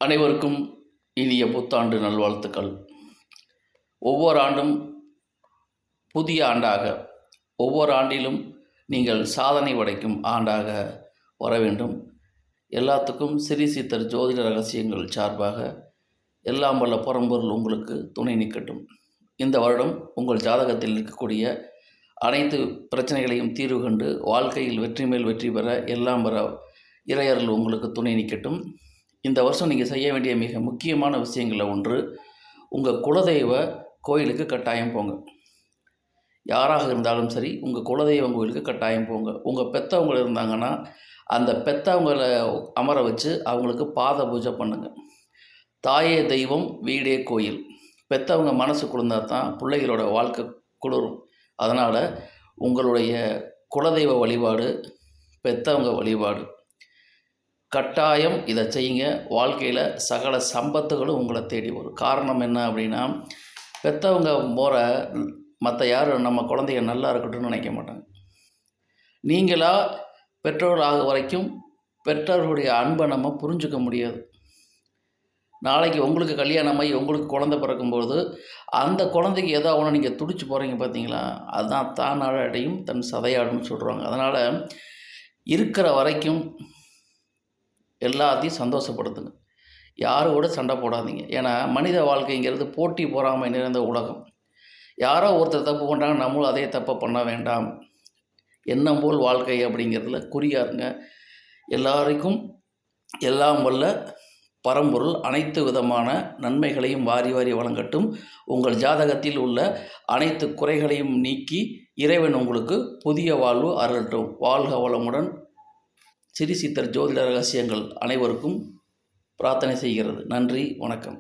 அனைவருக்கும் இனிய புத்தாண்டு நல்வாழ்த்துக்கள். ஒவ்வொரு ஆண்டும் புதிய ஆண்டாக, ஒவ்வொரு ஆண்டிலும் நீங்கள் சாதனை படைக்கும் ஆண்டாக வர வேண்டும். எல்லாத்துக்கும் ஸ்ரீ சித்தர் ஜோதிட ரகசியங்கள் சார்பாக எல்லாம் வல்ல பரம்பொருள் உங்களுக்கு துணை நிற்கட்டும். இந்த வருடம் உங்கள் ஜாதகத்தில் இருக்கக்கூடிய அனைத்து பிரச்சனைகளையும் தீர்வு கண்டு வாழ்க்கையில் வெற்றி மேல் வெற்றி பெற எல்லாம் வர இறையர்கள் உங்களுக்கு துணை நிற்கட்டும். இந்த வருஷம் நீங்கள் செய்ய வேண்டிய மிக முக்கியமான விஷயங்களில் ஒன்று, உங்கள் குலதெய்வ கோயிலுக்கு கட்டாயம் போங்க. யாராக இருந்தாலும் சரி, உங்கள் குலதெய்வம் கோயிலுக்கு கட்டாயம் போங்க. உங்கள் பெற்றவங்க இருந்தாங்கன்னா அந்த பெற்றவங்களை அமர வச்சு அவங்களுக்கு பாத பூஜை பண்ணுங்கள். தாயே தெய்வம், வீடே கோயில். பெற்றவங்க மனசு குளிர்ந்தால் தான் பிள்ளைகளோட வாழ்க்கை குளிரும். அதனால் உங்களுடைய குலதெய்வ வழிபாடு, பெற்றவங்க வழிபாடு கட்டாயம் இதை செய்யுங்க. வாழ்க்கையில் சகல சம்பத்துகளும் உங்களை தேடி வரும். காரணம் என்ன அப்படின்னா, பெற்றவங்க போகிற மற்ற யாரும் நம்ம குழந்தைய நல்லா இருக்கட்டும்னு நினைக்க மாட்டாங்க. நீங்களாக பெற்றோர் ஆக வரைக்கும் பெற்றோர்களுடைய அன்பை நம்ம புரிஞ்சுக்க முடியாது. நாளைக்கு உங்களுக்கு கல்யாணமாகி உங்களுக்கு குழந்தை பிறக்கும்போது அந்த குழந்தைக்கு ஏதோ ஒன்று நீங்கள் துடிச்சு போகிறீங்க பார்த்தீங்களா, அதுதான் தானாடையும் தன் சதையாடுன்னு சொல்கிறாங்க. அதனால் இருக்கிற வரைக்கும் எல்லாத்தையும் சந்தோஷப்படுத்துங்க. யாரோட சண்டை போடாதீங்க. ஏன்னா மனித வாழ்க்கைங்கிறது போட்டி பொறாமை நிறைந்த உலகம். யாரோ ஒருத்தர் தப்பு பண்ணுறாங்க, நம்மளும் அதே தப்பை பண்ண வேண்டாம். எண்ணம் போல் வாழ்க்கை அப்படிங்கிறதுல குறியாருங்க. எல்லாருக்கும் எல்லாம் வல்ல பரம்பொருள் அனைத்து விதமான நன்மைகளையும் வாரி வாரி வழங்கட்டும். உங்கள் ஜாதகத்தில் உள்ள அனைத்து குறைகளையும் நீக்கி இறைவன் உங்களுக்கு புதிய வாழ்வு அருளட்டும். வாழ்க வளமுடன். ஸ்ரீ சித்தர் ஜோதிட ரகசியங்கள் அனைவருக்கும் பிரார்த்தனை செய்கிறது. நன்றி, வணக்கம்.